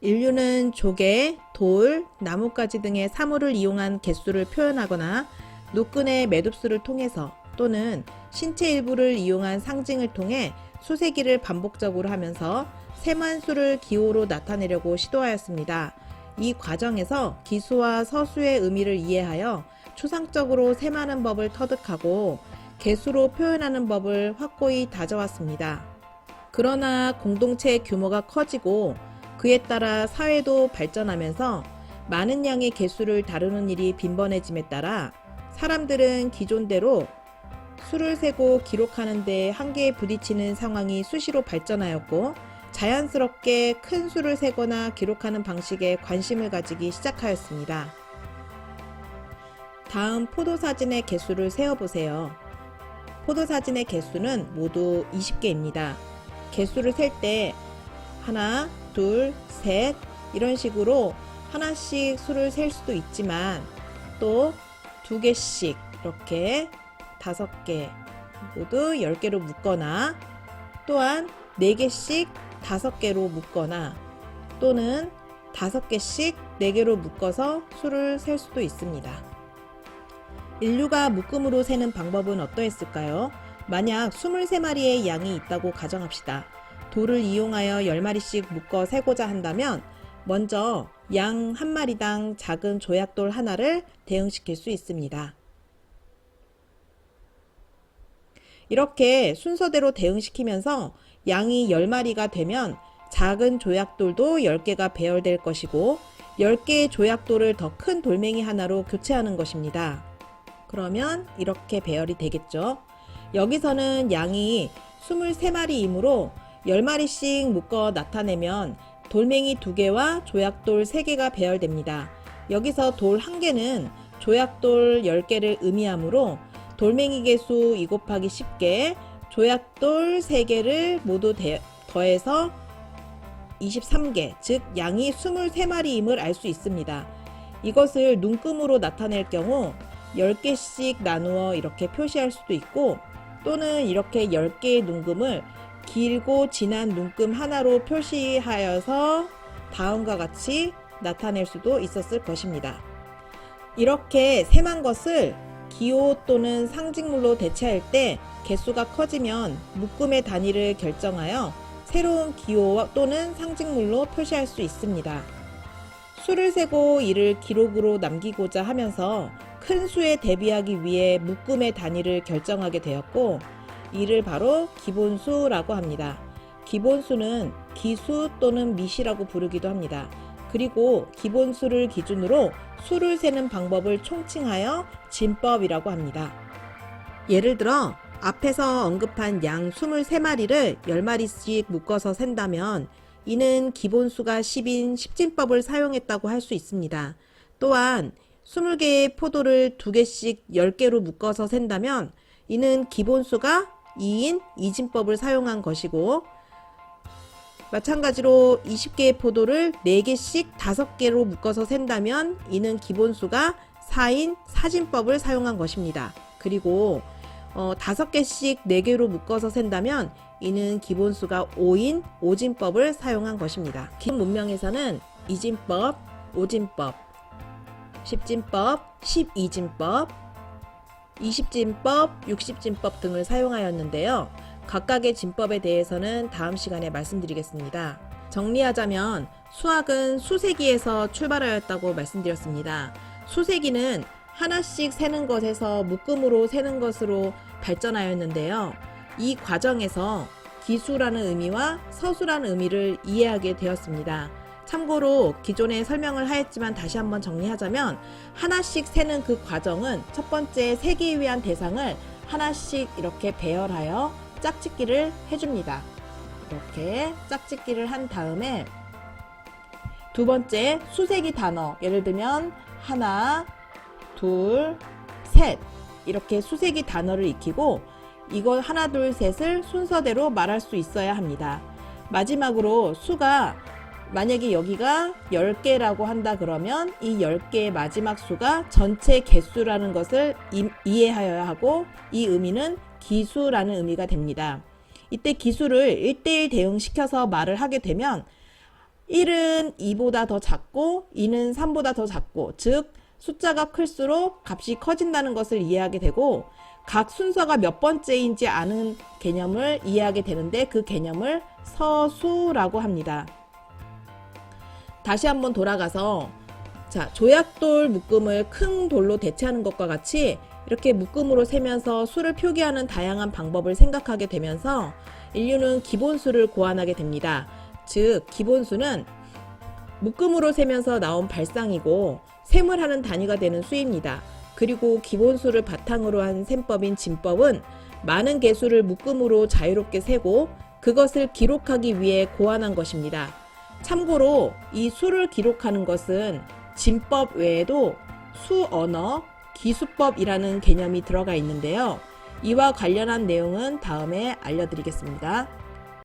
인류는 조개, 돌, 나뭇가지 등의 사물을 이용한 개수를 표현하거나 노끈의 매듭수를 통해서 또는 신체 일부를 이용한 상징을 통해 수세기를 반복적으로 하면서 세만 수를 기호로 나타내려고 시도하였습니다. 이 과정에서 기수와 서수의 의미를 이해하여 추상적으로 세마는 법을 터득하고 개수로 표현하는 법을 확고히 다져왔습니다. 그러나 공동체의 규모가 커지고 그에 따라 사회도 발전하면서 많은 양의 개수를 다루는 일이 빈번해짐에 따라 사람들은 기존대로 수를 세고 기록하는 데 한계에 부딪히는 상황이 수시로 발전하였고 자연스럽게 큰 수를 세거나 기록하는 방식에 관심을 가지기 시작하였습니다. 다음 포도사진의 개수를 세어보세요. 포도사진의 개수는 모두 20개입니다. 개수를 셀 때 하나, 둘, 셋 이런 식으로 하나씩 수를 셀 수도 있지만 또 2개씩 이렇게 5개 모두 10개로 묶거나 또한 4개씩 5개로 묶거나 또는 5개씩 4개로 묶어서 수를 셀 수도 있습니다. 인류가 묶음으로 세는 방법은 어떠했을까요? 만약 23마리의 양이 있다고 가정합시다. 돌을 이용하여 10마리씩 묶어 세고자 한다면 먼저 양 한 마리당 작은 조약돌 하나를 대응시킬 수 있습니다. 이렇게 순서대로 대응시키면서 양이 10마리가 되면 작은 조약돌도 10개가 배열될 것이고 10개의 조약돌을 더 큰 돌멩이 하나로 교체하는 것입니다. 그러면 이렇게 배열이 되겠죠. 여기서는 양이 23마리이므로 10마리씩 묶어 나타내면 돌멩이 2개와 조약돌 3개가 배열됩니다. 여기서 돌 1개는 조약돌 10개를 의미하므로 돌멩이 개수 2 곱하기 10개, 조약돌 3개를 모두 더해서 23개, 즉 양이 23마리임을 알 수 있습니다. 이것을 눈금으로 나타낼 경우 10개씩 나누어 이렇게 표시할 수도 있고 또는 이렇게 10개의 눈금을 길고 진한 눈금 하나로 표시하여서 다음과 같이 나타낼 수도 있었을 것입니다. 이렇게 sem한 것을 기호 또는 상징물로 대체할 때 개수가 커지면 묶음의 단위를 결정하여 새로운 기호 또는 상징물로 표시할 수 있습니다. 수를 세고 이를 기록으로 남기고자 하면서 큰 수에 대비하기 위해 묶음의 단위를 결정하게 되었고 이를 바로 기본수라고 합니다. 기본수는 기수 또는 미시라고 부르기도 합니다. 그리고 기본수를 기준으로 수를 세는 방법을 총칭하여 진법이라고 합니다. 예를 들어 앞에서 언급한 양 23마리를 10마리씩 묶어서 센다면 이는 기본수가 10인 10진법을 사용했다고 할 수 있습니다. 또한 20개의 포도를 2개씩 10개로 묶어서 센다면 이는 기본수가 2인 2진법을 사용한 것이고 마찬가지로 20개의 포도를 4개씩 5개로 묶어서 센다면 이는 기본수가 4인 4진법을 사용한 것입니다. 그리고 5개씩 4개로 묶어서 센다면 이는 기본수가 5인 5진법을 사용한 것입니다. 긴 문명에서는 2진법, 5진법, 10진법, 12진법, 20진법, 60진법 등을 사용하였는데요. 각각의 진법에 대해서는 다음 시간에 말씀드리겠습니다. 정리하자면 수학은 수세기에서 출발하였다고 말씀드렸습니다. 수세기는 하나씩 세는 것에서 묶음으로 세는 것으로 발전하였는데요. 이 과정에서 기수라는 의미와 서수라는 의미를 이해하게 되었습니다. 참고로 기존에 설명을 하였지만 다시 한번 정리하자면 하나씩 세는 그 과정은 첫 번째 세기 위한 대상을 하나씩 이렇게 배열하여 짝짓기를 해줍니다. 이렇게 짝짓기를 한 다음에 두 번째 수세기 단어, 예를 들면 하나, 둘, 셋 이렇게 수세기 단어를 익히고 이걸 하나, 둘, 셋을 순서대로 말할 수 있어야 합니다. 마지막으로 수가 만약에 여기가 10개라고 한다 그러면 이 10개의 마지막 수가 전체 개수라는 것을 이해하여야 하고 이 의미는 기수라는 의미가 됩니다. 이때 기수를 1대1 대응시켜서 말을 하게 되면 1은 2보다 더 작고 2는 3보다 더 작고, 즉 숫자가 클수록 값이 커진다는 것을 이해하게 되고, 각 순서가 몇 번째인지 아는 개념을 이해하게 되는데 그 개념을 서수라고 합니다. 다시 한번 돌아가서 조약돌 묶음을 큰 돌로 대체하는 것과 같이 이렇게 묶음으로 세면서 수를 표기하는 다양한 방법을 생각하게 되면서 인류는 기본수를 고안하게 됩니다. 즉 기본수는 묶음으로 세면서 나온 발상이고 셈을 하는 단위가 되는 수입니다. 그리고 기본수를 바탕으로 한 셈법인 진법은 많은 개수를 묶음으로 자유롭게 세고 그것을 기록하기 위해 고안한 것입니다. 참고로 이 수를 기록하는 것은 진법 외에도 수언어, 기수법이라는 개념이 들어가 있는데요. 이와 관련한 내용은 다음에 알려드리겠습니다.